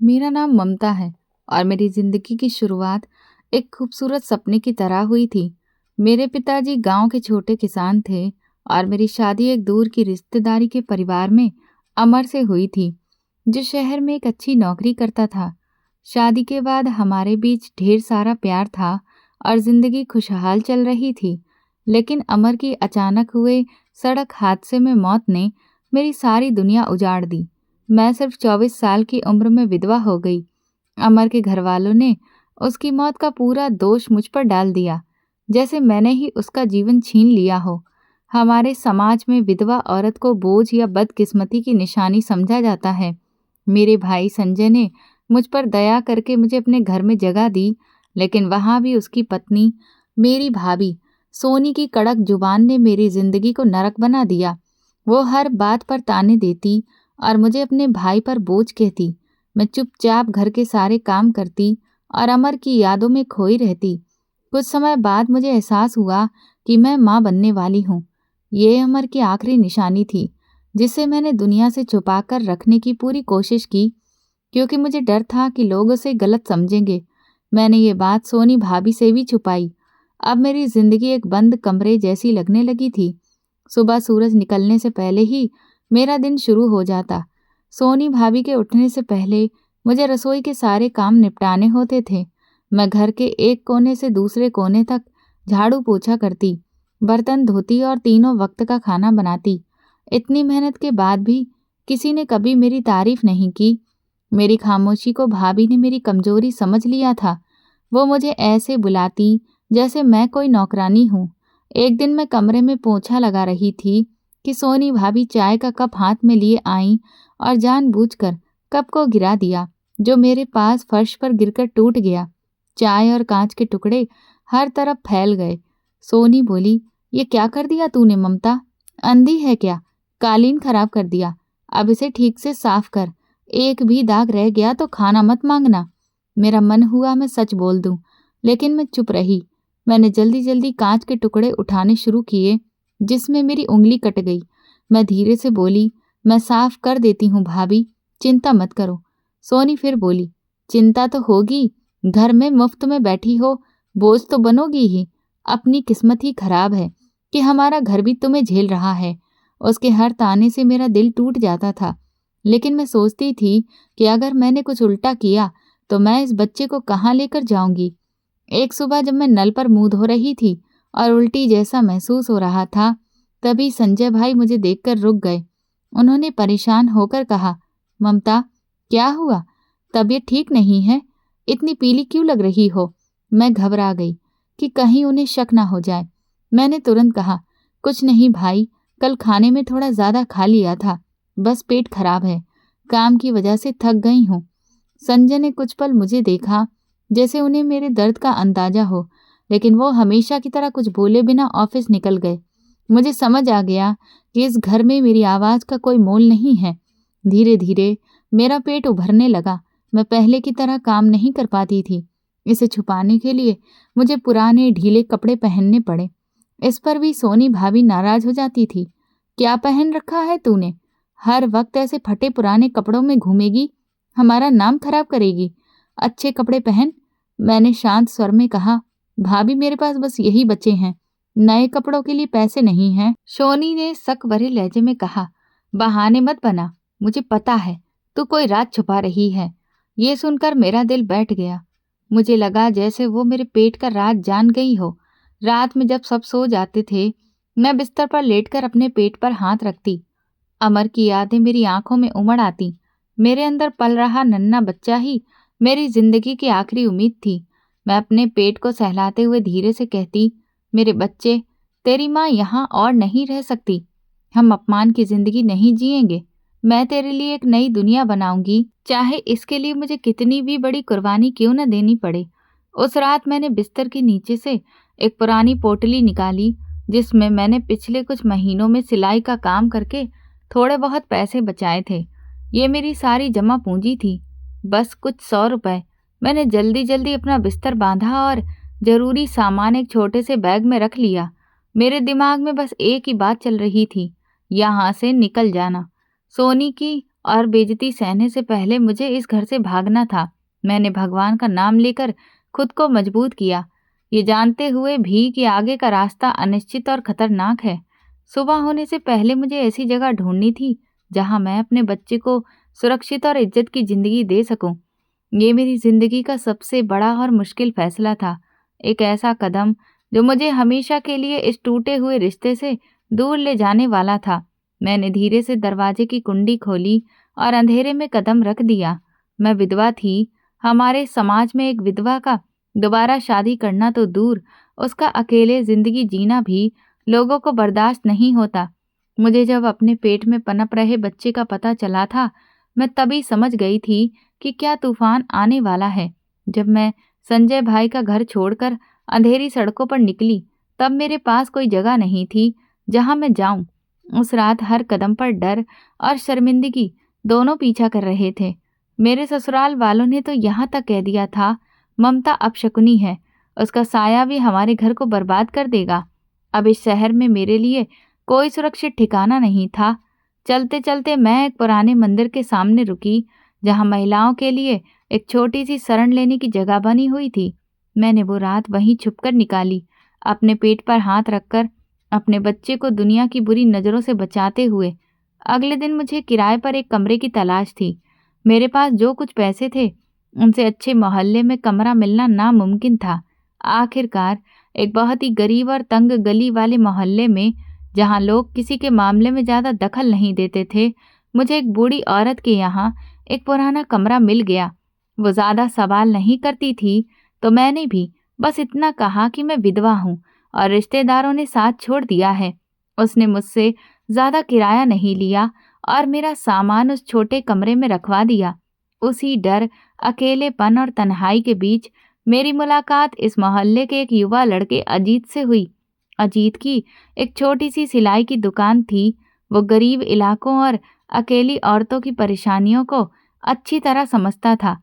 मेरा नाम ममता है और मेरी जिंदगी की शुरुआत एक खूबसूरत सपने की तरह हुई थी। मेरे पिताजी गांव के छोटे किसान थे और मेरी शादी एक दूर की रिश्तेदारी के परिवार में अमर से हुई थी, जो शहर में एक अच्छी नौकरी करता था। शादी के बाद हमारे बीच ढेर सारा प्यार था और जिंदगी खुशहाल चल रही थी। लेकिन अमर की अचानक हुए सड़क हादसे में मौत ने मेरी सारी दुनिया उजाड़ दी। मैं सिर्फ 24 साल की उम्र में विधवा हो गई। अमर के घरवालों ने उसकी मौत का पूरा दोष मुझ पर डाल दिया, जैसे मैंने ही उसका जीवन छीन लिया हो। हमारे समाज में विधवा औरत को बोझ या बदकिस्मती की निशानी समझा जाता है। मेरे भाई संजय ने मुझ पर दया करके मुझे अपने घर में जगह दी, लेकिन वहां भी उसकी पत्नी, मेरी भाभी सोनी की कड़क जुबान ने मेरी जिंदगी को नरक बना दिया। वो हर बात पर ताने देती और मुझे अपने भाई पर बोझ कहती। मैं चुपचाप घर के सारे काम करती और अमर की यादों में खोई रहती। कुछ समय बाद मुझे एहसास हुआ कि मैं माँ बनने वाली हूँ। ये अमर की आखिरी निशानी थी, जिसे मैंने दुनिया से छुपा कर रखने की पूरी कोशिश की, क्योंकि मुझे डर था कि लोग उसे गलत समझेंगे। मैंने ये बात सोनी भाभी से भी छुपाई। अब मेरी जिंदगी एक बंद कमरे जैसी लगने लगी थी। सुबह सूरज निकलने से पहले ही मेरा दिन शुरू हो जाता। सोनी भाभी के उठने से पहले मुझे रसोई के सारे काम निपटाने होते थे। मैं घर के एक कोने से दूसरे कोने तक झाड़ू पोछा करती, बर्तन धोती और तीनों वक्त का खाना बनाती। इतनी मेहनत के बाद भी किसी ने कभी मेरी तारीफ नहीं की। मेरी खामोशी को भाभी ने मेरी कमजोरी समझ लिया था। वो मुझे ऐसे बुलाती जैसे मैं कोई नौकरानी हूँ। एक दिन मैं कमरे में पोछा लगा रही थी कि सोनी भाभी चाय का कप हाथ में लिए आईं और जानबूझकर कप को गिरा दिया, जो मेरे पास फर्श पर गिरकर टूट गया। चाय और कांच के टुकड़े हर तरफ फैल गए। सोनी बोली, ये क्या कर दिया तूने ममता? अंधी है क्या? कालीन खराब कर दिया। अब इसे ठीक से साफ कर। एक भी दाग रह गया तो खाना मत मांगना। मेरा मन हुआ मैं सच बोल दूं, लेकिन मैं चुप रही। मैंने जल्दी जल्दी कांच के टुकड़े उठाने शुरू किए, जिसमें मेरी उंगली कट गई। मैं धीरे से बोली, मैं साफ कर देती हूँ भाभी, चिंता मत करो। सोनी फिर बोली, चिंता तो होगी, घर में मुफ्त में बैठी हो, बोझ तो बनोगी ही। अपनी किस्मत ही खराब है कि हमारा घर भी तुम्हें झेल रहा है। उसके हर ताने से मेरा दिल टूट जाता था, लेकिन मैं सोचती थी कि अगर मैंने कुछ उल्टा किया तो मैं इस बच्चे को कहाँ लेकर जाऊंगी। एक सुबह जब मैं नल पर मुंह धो रही थी और उल्टी जैसा महसूस हो रहा था, तभी संजय भाई मुझे देखकर रुक गए। उन्होंने परेशान होकर कहा, ममता, क्या हुआ? तबीयत ठीक नहीं है? इतनी पीली क्यों लग रही हो? मैं घबरा गई कि कहीं उन्हें शक ना हो जाए। मैंने तुरंत कहा, कुछ नहीं भाई, कल खाने में थोड़ा ज्यादा खा लिया था, बस पेट खराब है, काम की वजह से थक गई हूँ। संजय ने कुछ पल मुझे देखा, जैसे उन्हें मेरे दर्द का अंदाजा हो, लेकिन वो हमेशा की तरह कुछ बोले बिना ऑफिस निकल गए। मुझे समझ आ गया कि इस घर में मेरी आवाज का कोई मोल नहीं है। धीरे धीरे मेरा पेट उभरने लगा। मैं पहले की तरह काम नहीं कर पाती थी। इसे छुपाने के लिए मुझे पुराने ढीले कपड़े पहनने पड़े। इस पर भी सोनी भाभी नाराज हो जाती थी। क्या पहन रखा है तूने? हर वक्त ऐसे फटे पुराने कपड़ों में घूमेगी, हमारा नाम खराब करेगी। अच्छे कपड़े पहन। मैंने शांत स्वर में कहा, भाभी मेरे पास बस यही बचे हैं, नए कपड़ों के लिए पैसे नहीं हैं। सोनी ने शक भरे लहजे में कहा, बहाने मत बना, मुझे पता है तू कोई राज छुपा रही है। ये सुनकर मेरा दिल बैठ गया। मुझे लगा जैसे वो मेरे पेट का राज जान गई हो। रात में जब सब सो जाते थे, मैं बिस्तर पर लेटकर अपने पेट पर हाथ रखती। अमर की यादें मेरी आंखों में उमड़ आती। मेरे अंदर पल रहा नन्हा बच्चा ही मेरी जिंदगी की आखिरी उम्मीद थी। मैं अपने पेट को सहलाते हुए धीरे से कहती, मेरे बच्चे, तेरी माँ यहाँ और नहीं रह सकती। हम अपमान की जिंदगी नहीं जिएंगे। मैं तेरे लिए एक नई दुनिया बनाऊंगी, चाहे इसके लिए मुझे कितनी भी बड़ी कुर्बानी क्यों न देनी पड़े। उस रात मैंने बिस्तर के नीचे से एक पुरानी पोटली निकाली, जिसमें मैंने पिछले कुछ महीनों में सिलाई का काम करके थोड़े बहुत पैसे बचाए थे। ये मेरी सारी जमा पूंजी थी, बस कुछ 100 रुपए। मैंने जल्दी जल्दी अपना बिस्तर बांधा और जरूरी सामान एक छोटे से बैग में रख लिया। मेरे दिमाग में बस एक ही बात चल रही थी, यहाँ से निकल जाना। सोनी की और बेइज्जती सहने से पहले मुझे इस घर से भागना था। मैंने भगवान का नाम लेकर खुद को मजबूत किया, ये जानते हुए भी कि आगे का रास्ता अनिश्चित और खतरनाक है। सुबह होने से पहले मुझे ऐसी जगह ढूंढनी थी जहां मैं अपने बच्चे को सुरक्षित और इज्जत की जिंदगी दे सकूं। ये मेरी जिंदगी का सबसे बड़ा और मुश्किल फैसला था, एक ऐसा कदम जो मुझे हमेशा के लिए इस टूटे हुए रिश्ते से दूर ले जाने वाला था। मैंने धीरे से दरवाजे की कुंडी खोली और अंधेरे में कदम रख दिया। मैं विधवा थी। हमारे समाज में एक विधवा का दोबारा शादी करना तो दूर, उसका अकेले जिंदगी जीना भी लोगों को बर्दाश्त नहीं होता। मुझे जब अपने पेट में पनप रहे बच्चे का पता चला था, मैं तभी समझ गई थी कि क्या तूफान आने वाला है। जब मैं संजय भाई का घर छोड़कर अंधेरी सड़कों पर निकली, तब मेरे पास कोई जगह नहीं थी जहां मैं जाऊं। उस रात हर कदम पर डर और शर्मिंदगी दोनों पीछा कर रहे थे। मेरे ससुराल वालों ने तो यहाँ तक कह दिया था, ममता अपशकुनी है, उसका साया भी हमारे घर को बर्बाद कर देगा। अब इस शहर में मेरे लिए कोई सुरक्षित ठिकाना नहीं था। चलते चलते मैं एक पुराने मंदिर के सामने रुकी, जहां महिलाओं के लिए एक छोटी सी शरण लेने की जगह बनी हुई थी। मैंने वो रात वहीं छुपकर निकाली, अपने पेट पर हाथ रखकर, अपने बच्चे को दुनिया की बुरी नज़रों से बचाते हुए। अगले दिन मुझे किराए पर एक कमरे की तलाश थी। मेरे पास जो कुछ पैसे थे, उनसे अच्छे मोहल्ले में कमरा मिलना नामुमकिन था। आखिरकार एक बहुत ही गरीब और तंग गली वाले मोहल्ले में, जहां लोग किसी के मामले में ज़्यादा दखल नहीं देते थे, मुझे एक बूढ़ी औरत के यहाँ एक पुराना कमरा मिल गया। वो ज़्यादा सवाल नहीं करती थी, तो मैंने भी बस इतना कहा कि मैं विधवा हूँ और रिश्तेदारों ने साथ छोड़ दिया है। उसने मुझसे ज़्यादा किराया नहीं लिया और मेरा सामान उस छोटे कमरे में रखवा दिया। उसी डर, अकेलेपन और तन्हाई के बीच मेरी मुलाकात इस मोहल्ले के एक युवा लड़के अजीत से हुई। अजीत की एक छोटी सी सिलाई की दुकान थी। वो गरीब इलाकों और अकेली औरतों की परेशानियों को अच्छी तरह समझता था।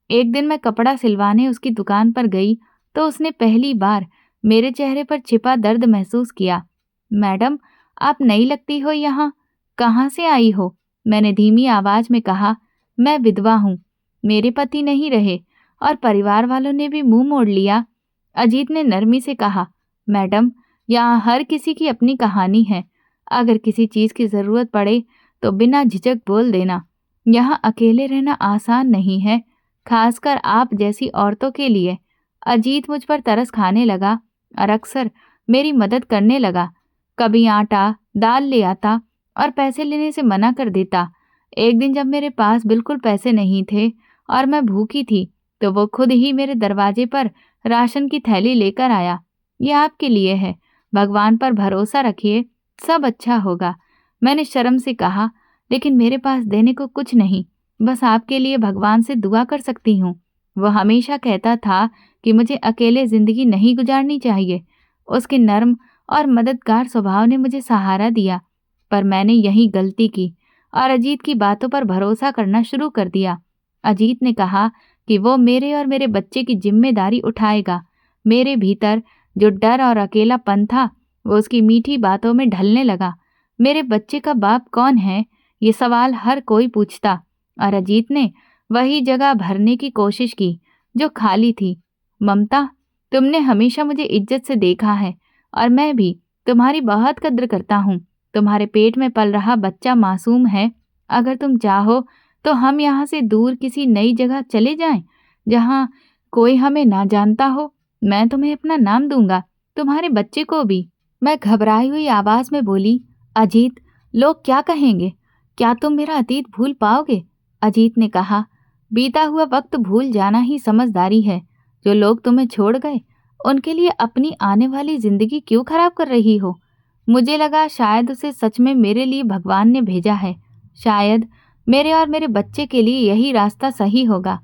एक दिन मैं कपड़ा सिलवाने उसकी दुकान पर गई तो उसने पहली बार मेरे चेहरे पर छिपा दर्द महसूस किया। मैडम, आप नई लगती हो यहाँ, कहाँ से आई हो? मैंने धीमी आवाज में कहा। मैं विधवा हूँ, मेरे पति नहीं रहे और परिवार वालों ने भी मुंह मोड़ लिया। अजीत ने नरमी से कहा, मैडम, यहाँ हर किसी की अपनी कहानी है। अगर किसी चीज की जरूरत पड़े तो बिना झिझक बोल देना। यहाँ अकेले रहना आसान नहीं है, खासकर आप जैसी औरतों के लिए। अजीत मुझ पर तरस खाने लगा और अक्सर मेरी मदद करने लगा। कभी आटा दाल ले आता और पैसे लेने से मना कर देता। एक दिन जब मेरे पास बिल्कुल पैसे नहीं थे और मैं भूखी थी, तो वो खुद ही मेरे दरवाजे पर राशन की थैली लेकर आया। ये आपके लिए है, भगवान पर भरोसा रखिए, सब अच्छा होगा। मैंने शर्म से कहा, लेकिन मेरे पास देने को कुछ नहीं, बस आपके लिए भगवान से दुआ कर सकती हूँ। वो हमेशा कहता था कि मुझे अकेले जिंदगी नहीं गुजारनी चाहिए। उसके नर्म और मददगार स्वभाव ने मुझे सहारा दिया, पर मैंने यही गलती की और अजीत की बातों पर भरोसा करना शुरू कर दिया। अजीत ने कहा कि वो मेरे और मेरे बच्चे की जिम्मेदारी उठाएगा। मेरे भीतर जो डर और अकेलापन था, वो उसकी मीठी बातों में ढलने लगा। मेरे बच्चे का बाप कौन है, ये सवाल हर कोई पूछता, और अजीत ने वही जगह भरने की कोशिश की जो खाली थी। ममता, तुमने हमेशा मुझे इज्जत से देखा है और मैं भी तुम्हारी बहुत कद्र करता हूँ। तुम्हारे पेट में पल रहा बच्चा मासूम है। अगर तुम चाहो तो हम यहाँ से दूर किसी नई जगह चले जाएं, जहाँ कोई हमें ना जानता हो। मैं तुम्हें अपना नाम दूंगा, तुम्हारे बच्चे को भी। मैं घबराई हुई आवाज में बोली, अजीत, लोग क्या कहेंगे? क्या तुम मेरा अतीत भूल पाओगे? अजीत ने कहा, बीता हुआ वक्त भूल जाना ही समझदारी है। जो लोग तुम्हें छोड़ गए, उनके लिए अपनी आने वाली जिंदगी क्यों खराब कर रही हो? मुझे लगा शायद उसे सच में मेरे लिए भगवान ने भेजा है। शायद मेरे और मेरे बच्चे के लिए यही रास्ता सही होगा।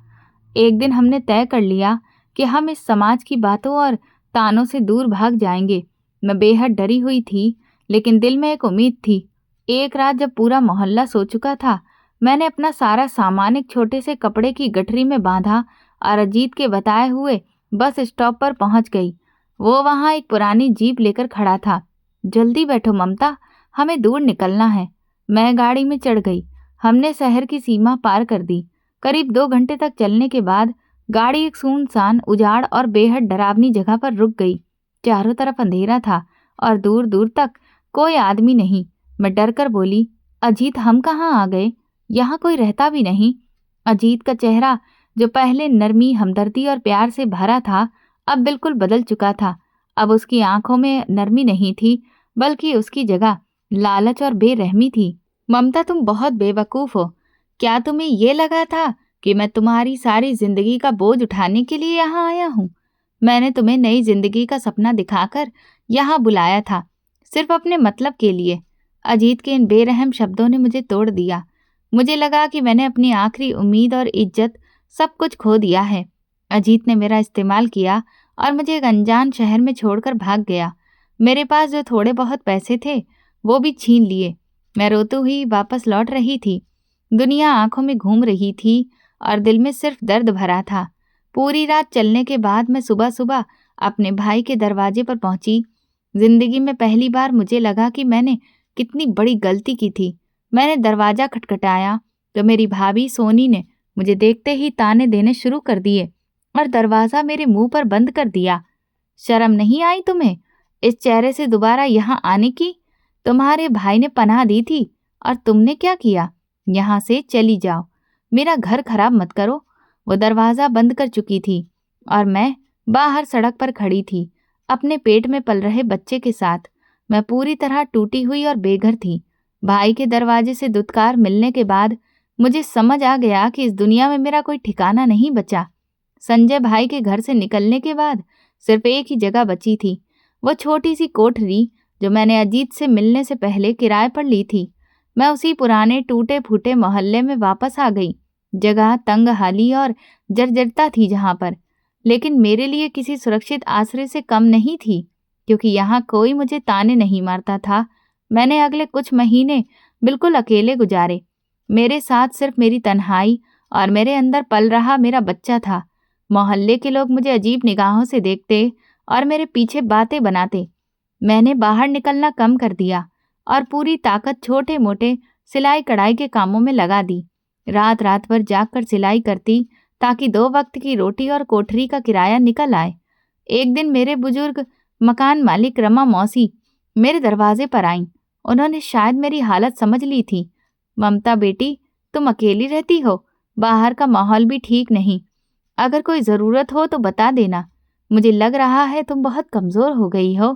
एक दिन हमने तय कर लिया कि हम इस समाज की बातों और तानों से दूर भाग जाएंगे। मैं बेहद डरी हुई थी, लेकिन दिल में एक उम्मीद थी। एक रात जब पूरा मोहल्ला सो चुका था, मैंने अपना सारा सामान एक छोटे से कपड़े की गठरी में बांधा और अजीत के बताए हुए बस स्टॉप पर पहुंच गई। वो वहां एक पुरानी जीप लेकर खड़ा था। जल्दी बैठो ममता, हमें दूर निकलना है। मैं गाड़ी में चढ़ गई। हमने शहर की सीमा पार कर दी। करीब 2 घंटे तक चलने के बाद गाड़ी एक सुनसान, उजाड़ और बेहद डरावनी जगह पर रुक गई। चारों तरफ अंधेरा था और दूर दूर तक कोई आदमी नहीं। मैं डर कर बोली, अजीत, हम कहाँ आ गए? यहाँ कोई रहता भी नहीं। अजीत का चेहरा, जो पहले नरमी, हमदर्दी और प्यार से भरा था, अब बिल्कुल बदल चुका था। अब उसकी आंखों में नरमी नहीं थी, बल्कि उसकी जगह लालच और बेरहमी थी। ममता, तुम बहुत बेवकूफ हो। क्या तुम्हें ये लगा था कि मैं तुम्हारी सारी जिंदगी का बोझ उठाने के लिए यहाँ आया हूँ? मैंने तुम्हें नई जिंदगी का सपना दिखाकर यहाँ बुलाया था, सिर्फ अपने मतलब के लिए। अजीत के इन बेरहम शब्दों ने मुझे तोड़ दिया। मुझे लगा कि मैंने अपनी आखिरी उम्मीद और इज्जत सब कुछ खो दिया है। अजीत ने मेरा इस्तेमाल किया और मुझे एक अनजान शहर में छोड़कर भाग गया। मेरे पास जो थोड़े बहुत पैसे थे वो भी छीन लिए। मैं रोती हुई वापस लौट रही थी। दुनिया आंखों में घूम रही थी और दिल में सिर्फ दर्द भरा था। पूरी रात चलने के बाद मैं सुबह सुबह अपने भाई के दरवाजे पर पहुंची। जिंदगी में पहली बार मुझे लगा कि मैंने कितनी बड़ी गलती की थी। मैंने दरवाजा खटखटाया तो मेरी भाभी सोनी ने मुझे देखते ही ताने देने शुरू कर दिए और दरवाजा मेरे मुंह पर बंद कर दिया। शर्म नहीं आई तुम्हें इस चेहरे से दोबारा यहाँ आने की? तुम्हारे भाई ने पनाह दी थी और तुमने क्या किया? यहाँ से चली जाओ, मेरा घर खराब मत करो। वो दरवाजा बंद कर चुकी थी और मैं बाहर सड़क पर खड़ी थी, अपने पेट में पल रहे बच्चे के साथ। मैं पूरी तरह टूटी हुई और बेघर थी। भाई के दरवाजे से दुत्कार मिलने के बाद मुझे समझ आ गया कि इस दुनिया में मेरा कोई ठिकाना नहीं बचा। संजय भाई के घर से निकलने के बाद सिर्फ एक ही जगह बची थी, वो छोटी सी कोठरी जो मैंने अजीत से मिलने से पहले किराए पर ली थी। मैं उसी पुराने टूटे फूटे मोहल्ले में वापस आ गई। जगह तंगहाली और जर्जरता थी जहां पर, लेकिन मेरे लिए किसी सुरक्षित आश्रय से कम नहीं थी, क्योंकि यहाँ कोई मुझे ताने नहीं मारता था। मैंने अगले कुछ महीने बिल्कुल अकेले गुजारे। मेरे साथ सिर्फ मेरी तन्हाई और मेरे अंदर पल रहा मेरा बच्चा था। मोहल्ले के लोग मुझे अजीब निगाहों से देखते और मेरे पीछे बातें बनाते। मैंने बाहर निकलना कम कर दिया और पूरी ताकत छोटे मोटे सिलाई कढ़ाई के कामों में लगा दी। रात रात भर जागकर सिलाई करती ताकि 2 वक्त की रोटी और कोठरी का किराया निकल आए। एक दिन मेरे बुजुर्ग मकान मालिक रमा मौसी मेरे दरवाजे पर आईं। उन्होंने शायद मेरी हालत समझ ली थी। ममता बेटी, तुम अकेली रहती हो, बाहर का माहौल भी ठीक नहीं। अगर कोई ज़रूरत हो तो बता देना। मुझे लग रहा है तुम बहुत कमज़ोर हो गई हो।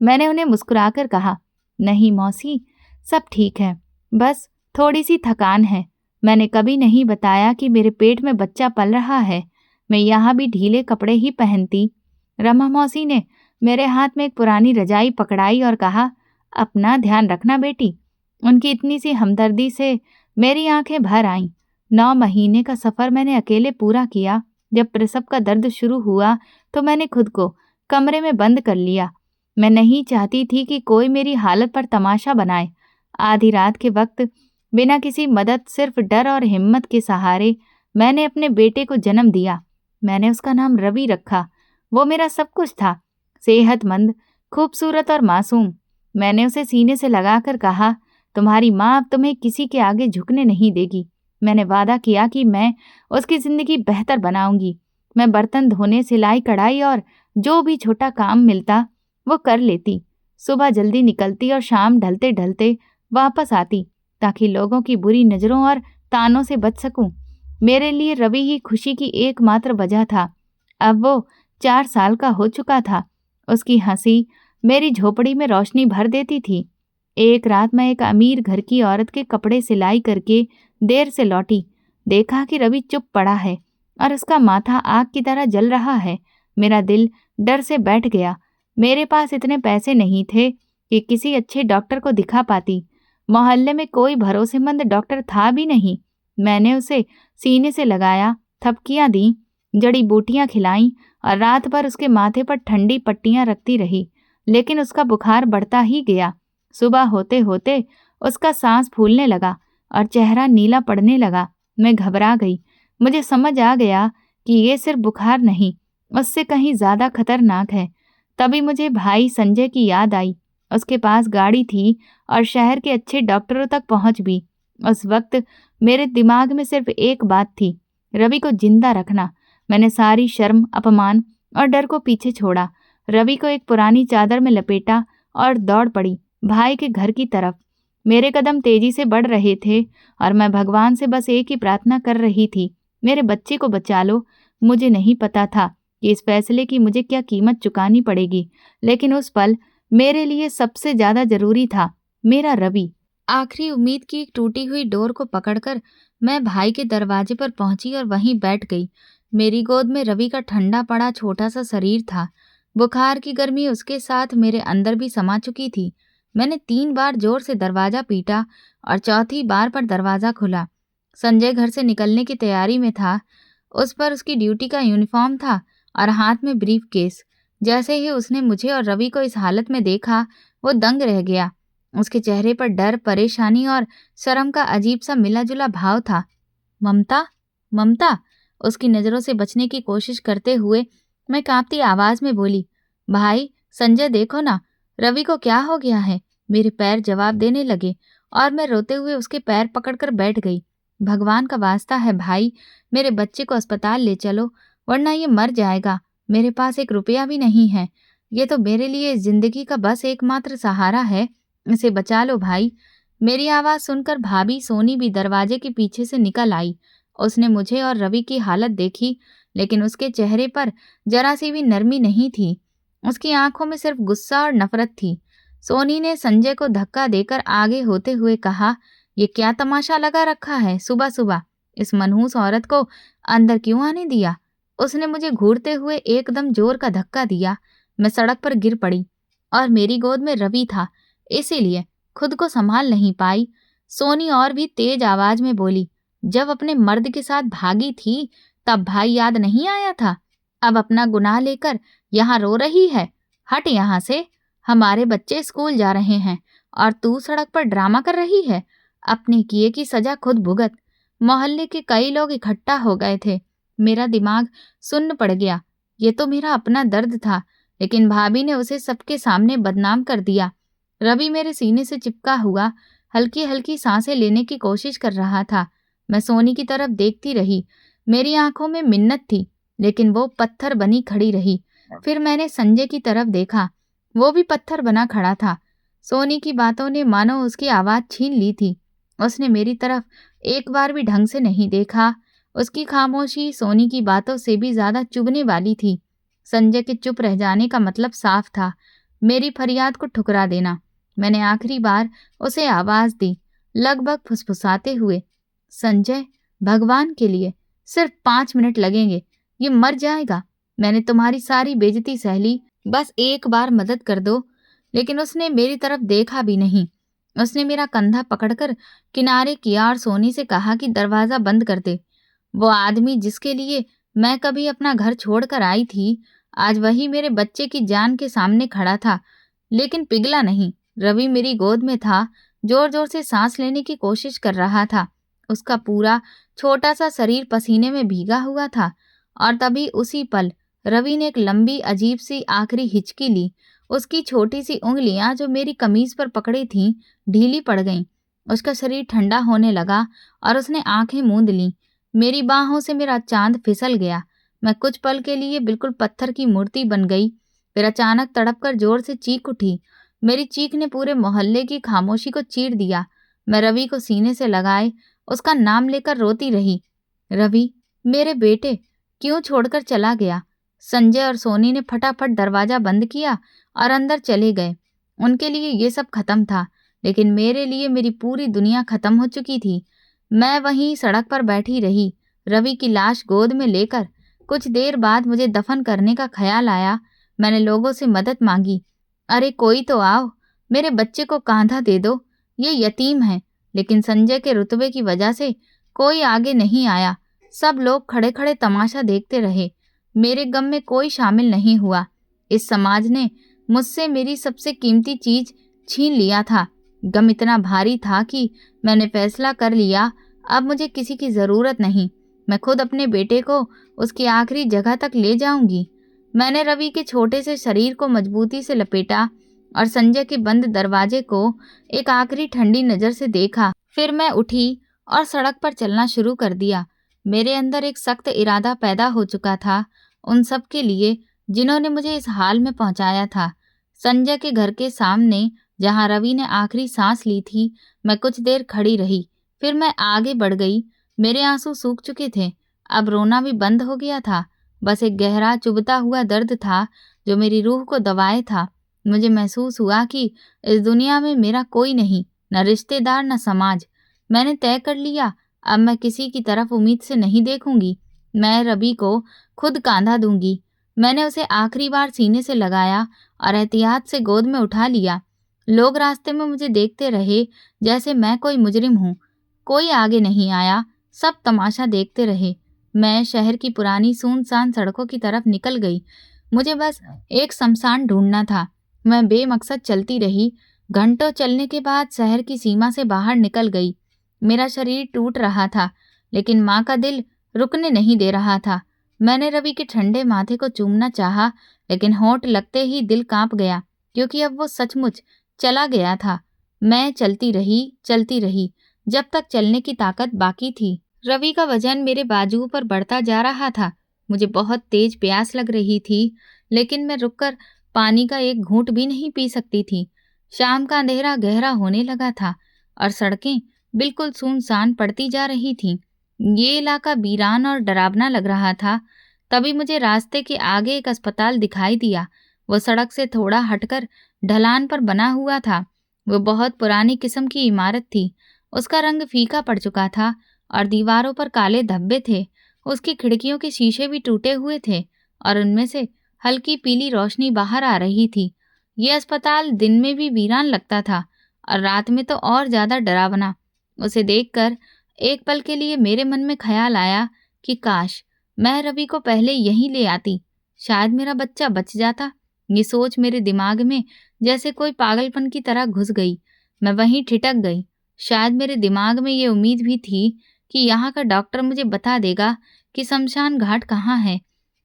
मैंने उन्हें मुस्कुराकर कहा, नहीं मौसी, सब ठीक है, बस थोड़ी सी थकान है। मैंने कभी नहीं बताया कि मेरे पेट में बच्चा पल रहा है। मैं यहाँ भी ढीले कपड़े ही पहनती। रमा मौसी ने मेरे हाथ में एक पुरानी रजाई पकड़ाई और कहा, अपना ध्यान रखना बेटी। उनकी इतनी सी हमदर्दी से मेरी आंखें भर आईं। 9 महीने का सफ़र मैंने अकेले पूरा किया। जब प्रसव का दर्द शुरू हुआ तो मैंने खुद को कमरे में बंद कर लिया। मैं नहीं चाहती थी कि कोई मेरी हालत पर तमाशा बनाए। आधी रात के वक्त बिना किसी मदद, सिर्फ डर और हिम्मत के सहारे मैंने अपने बेटे को जन्म दिया। मैंने उसका नाम रवि रखा। वो मेरा सब कुछ था, सेहतमंद, खूबसूरत और मासूम। मैंने उसे सीने से लगाकर कहा, तुम्हारी माँ अब तुम्हें किसी के आगे झुकने नहीं देगी। मैंने वादा किया कि मैं उसकी ज़िंदगी बेहतर बनाऊंगी। मैं बर्तन धोने, सिलाई कढ़ाई और जो भी छोटा काम मिलता वो कर लेती। सुबह जल्दी निकलती और शाम ढलते ढलते वापस आती, ताकि लोगों की बुरी नज़रों और तानों से बच सकूं। मेरे लिए रवि ही खुशी की एकमात्र वजह था। अब वो 4 साल का हो चुका था। उसकी हंसी मेरी झोपड़ी में रोशनी भर देती थी। एक रात मैं एक अमीर घर की औरत के कपड़े सिलाई करके देर से लौटी। देखा कि रवि चुप पड़ा है और उसका माथा आग की तरह जल रहा है। मेरा दिल डर से बैठ गया। मेरे पास इतने पैसे नहीं थे कि किसी अच्छे डॉक्टर को दिखा पाती। मोहल्ले में कोई भरोसेमंद डॉक्टर था भी नहीं। मैंने उसे सीने से लगाया, थपकियां दी, जड़ी बूटियां खिलाईं और रात भर उसके माथे पर ठंडी पट्टियां रखती रही, लेकिन उसका बुखार बढ़ता ही गया। सुबह होते होते उसका सांस फूलने लगा और चेहरा नीला पड़ने लगा। मैं घबरा गई। मुझे समझ आ गया कि ये सिर्फ बुखार नहीं, उससे कहीं ज़्यादा खतरनाक है। तभी मुझे भाई संजय की याद आई। उसके पास गाड़ी थी और शहर के अच्छे डॉक्टरों तक पहुंच भी। उस वक्त मेरे दिमाग में सिर्फ एक बात थी, रवि को जिंदा रखना। मैंने सारी शर्म, अपमान और डर को पीछे छोड़ा, रवि को एक पुरानी चादर में लपेटा और दौड़ पड़ी भाई के घर की तरफ। मेरे कदम तेजी से बढ़ रहे थे और मैं भगवान से बस एक ही प्रार्थना कर रही थी, मेरे बच्चे को बचा लो। मुझे नहीं पता था कि इस फैसले की मुझे क्या कीमत चुकानी पड़ेगी, लेकिन उस पल मेरे लिए सबसे ज्यादा जरूरी था मेरा रवि। आखिरी उम्मीद की एक टूटी हुई डोर को पकड़कर मैं भाई के दरवाजे पर पहुंची और वहीं बैठ गई। मेरी गोद में रवि का ठंडा पड़ा छोटा सा शरीर था। बुखार की गर्मी उसके साथ मेरे अंदर भी समा चुकी थी। मैंने 3 बार जोर से दरवाजा पीटा और चौथी बार पर दरवाजा खुला। संजय घर से निकलने की तैयारी में था। उस पर उसकी ड्यूटी का यूनिफॉर्म था और हाथ में ब्रीफ केस। जैसे ही उसने मुझे और रवि को इस हालत में देखा, वो दंग रह गया। उसके चेहरे पर डर, परेशानी और शर्म का अजीब सा मिला जुला भाव था। ममता, ममता, उसकी नज़रों से बचने की कोशिश करते हुए मैं कांपती आवाज में बोली, भाई संजय देखो ना, रवि को क्या हो गया है। मेरे पैर जवाब देने लगे और मैं रोते हुए उसके पैर पकड़कर बैठ गई। भगवान का वास्ता है भाई, मेरे बच्चे को अस्पताल ले चलो, वरना ये मर जाएगा। मेरे पास एक रुपया भी नहीं है। ये तो मेरे लिए जिंदगी का बस एकमात्र सहारा है। इसे बचा लो भाई। मेरी आवाज सुनकर भाभी सोनी भी दरवाजे के पीछे से निकल आई। उसने मुझे और रवि की हालत देखी, लेकिन उसके चेहरे पर जरा सी भी नरमी नहीं थी। उसकी आंखों में सिर्फ गुस्सा और नफरत थी। सोनी ने संजय को धक्का देकर आगे होते हुए कहा, ये क्या तमाशा लगा रखा है सुबह सुबह? इस मनहूस औरत को अंदर क्यों आने दिया? उसने मुझे घूरते हुए एकदम जोर का धक्का दिया। मैं सड़क पर गिर पड़ी और मेरी गोद में रवि था, इसीलिए खुद को संभाल नहीं पाई। सोनी और भी तेज आवाज में बोली, जब अपने मर्द के साथ भागी थी तब भाई याद नहीं आया था? अब अपना गुनाह लेकर यहाँ रो रही है? हट यहाँ से। हमारे बच्चे स्कूल जा रहे हैं और तू सड़क पर ड्रामा कर रही है। अपने किए की सजा खुद भुगत। मोहल्ले के कई लोग इकट्ठा हो गए थे। मेरा दिमाग सुन्न पड़ गया। ये तो मेरा अपना दर्द था, लेकिन भाभी ने उसे सबके सामने बदनाम कर दिया। रवि मेरे सीने से चिपका हुआ हल्की हल्की सांसें लेने की कोशिश कर रहा था। मैं सोनी की तरफ देखती रही। मेरी आंखों में मिन्नत थी, लेकिन वो पत्थर बनी खड़ी रही। फिर मैंने संजय की तरफ देखा, वो भी पत्थर बना खड़ा था। सोनी की बातों ने मानो उसकी आवाज छीन ली थी। उसने मेरी तरफ एक बार भी ढंग से नहीं देखा। उसकी खामोशी सोनी की बातों से भी ज्यादा चुभने वाली थी। संजय के चुप रह जाने का मतलब साफ था, मेरी फरियाद को ठुकरा देना। मैंने आखिरी बार उसे आवाज दी, लगभग फुसफुसाते हुए, संजय, भगवान के लिए सिर्फ 5 मिनट लगेंगे, ये मर जाएगा। मैंने तुम्हारी सारी बेइज्जती सह ली, बस एक बार मदद कर दो। लेकिन उसने मेरी तरफ देखा भी नहीं। उसने मेरा कंधा पकड़कर किनारे किया और सोनी से कहा कि दरवाजा बंद कर दे। वो आदमी जिसके लिए मैं कभी अपना घर छोड़कर आई थी, आज वही मेरे बच्चे की जान के सामने खड़ा था, लेकिन पिघला नहीं। रवि मेरी गोद में था, जोर जोर से सांस लेने की कोशिश कर रहा था। उसका पूरा छोटा सा शरीर पसीने में भीगा हुआ था। और तभी उसी पल रवि ने एक लंबी अजीब सी आखिरी हिचकी ली। उसकी छोटी सी उंगलियां जो मेरी कमीज पर पकड़ी थीं, ढीली पड़ गईं। उसका शरीर ठंडा होने लगा और उसने आंखें मूंद लीं। मेरी बाहों से मेरा चांद फिसल गया। मैं कुछ पल के लिए बिल्कुल पत्थर की मूर्ति बन गई। फिर अचानक तड़प कर जोर से चीख उठी। मेरी चीख ने पूरे मोहल्ले की खामोशी को चीर दिया। मैं रवि को सीने से लगाए उसका नाम लेकर रोती रही, रवि, मेरे बेटे, क्यों छोड़कर चला गया? संजय और सोनी ने फटाफट दरवाजा बंद किया और अंदर चले गए। उनके लिए ये सब खत्म था, लेकिन मेरे लिए मेरी पूरी दुनिया खत्म हो चुकी थी। मैं वहीं सड़क पर बैठी रही, रवि की लाश गोद में लेकर। कुछ देर बाद मुझे दफन करने का ख्याल आया। मैंने लोगों से मदद मांगी, अरे कोई तो आओ, मेरे बच्चे को कांधा दे दो, ये यतीम है। लेकिन संजय के रुतबे की वजह से कोई आगे नहीं आया। सब लोग खड़े खड़े तमाशा देखते रहे। मेरे गम में कोई शामिल नहीं हुआ। इस समाज ने मुझसे मेरी सबसे कीमती चीज छीन लिया था। गम इतना भारी था कि मैंने फैसला कर लिया, अब मुझे किसी की जरूरत नहीं। मैं खुद अपने बेटे को उसकी आखिरी जगह तक ले जाऊंगी। मैंने रवि के छोटे से शरीर को मजबूती से लपेटा और संजय के बंद दरवाजे को एक आखिरी ठंडी नजर से देखा। फिर मैं उठी और सड़क पर चलना शुरू कर दिया। मेरे अंदर एक सख्त इरादा पैदा हो चुका था, उन सब के लिए जिन्होंने मुझे इस हाल में पहुंचाया था। संजय के घर के सामने, जहां रवि ने आखिरी सांस ली थी, मैं कुछ देर खड़ी रही। फिर मैं आगे बढ़ गई। मेरे आंसू सूख चुके थे, अब रोना भी बंद हो गया था। बस एक गहरा चुभता हुआ दर्द था जो मेरी रूह को दबाए था। मुझे महसूस हुआ कि इस दुनिया में मेरा कोई नहीं, न रिश्तेदार न समाज। मैंने तय कर लिया, अब मैं किसी की तरफ उम्मीद से नहीं देखूंगी। मैं रवि को खुद कांधा दूंगी। मैंने उसे आखिरी बार सीने से लगाया और एहतियात से गोद में उठा लिया। लोग रास्ते में मुझे देखते रहे जैसे मैं कोई मुजरिम हूँ। कोई आगे नहीं आया, सब तमाशा देखते रहे। मैं शहर की पुरानी सुनसान सड़कों की तरफ निकल गई। मुझे बस एक शमशान ढूंढना था। मैं बेमकसद चलती रही। घंटों चलने के बाद शहर की सीमा से बाहर निकल गई। मेरा शरीर टूट रहा था, लेकिन माँ का दिल रुकने नहीं दे रहा था। मैंने रवि के ठंडे माथे को चूमना चाहा, लेकिन होंठ लगते ही दिल कांप गया, क्योंकि अब वो सचमुच चला गया था। मैं चलती रही, जब तक चलने की ताकत बाकी थी। रवि का वजन मेरे बाजुओं पर बढ़ता जा रहा था। मुझे बहुत तेज प्यास लग रही थी, लेकिन मैं रुककर पानी का एक घूंट भी नहीं पी सकती थी। शाम का अंधेरा गहरा होने लगा था और सड़कें बिल्कुल सुनसान पड़ती जा रही थीं। ये इलाका वीरान और डरावना लग रहा था। तभी मुझे रास्ते के आगे एक अस्पताल दिखाई दिया। वो सड़क से थोड़ा हटकर ढलान पर बना हुआ था। वो बहुत पुरानी किस्म की इमारत थी। उसका रंग फीका पड़ चुका था और दीवारों पर काले धब्बे थे। उसकी खिड़कियों के शीशे भी टूटे हुए थे और उनमें से हल्की पीली रोशनी बाहर आ रही थी। ये अस्पताल दिन में भी वीरान लगता था और रात में तो और ज्यादा डरावना। उसे देखकर एक पल के लिए मेरे मन में ख्याल आया कि काश मैं रवि को पहले यहीं ले आती, शायद मेरा बच्चा बच जाता। ये सोच मेरे दिमाग में जैसे कोई पागलपन की तरह घुस गई। मैं वहीं ठिठक गई। शायद मेरे दिमाग में ये उम्मीद भी थी कि यहाँ का डॉक्टर मुझे बता देगा कि शमशान घाट कहाँ है।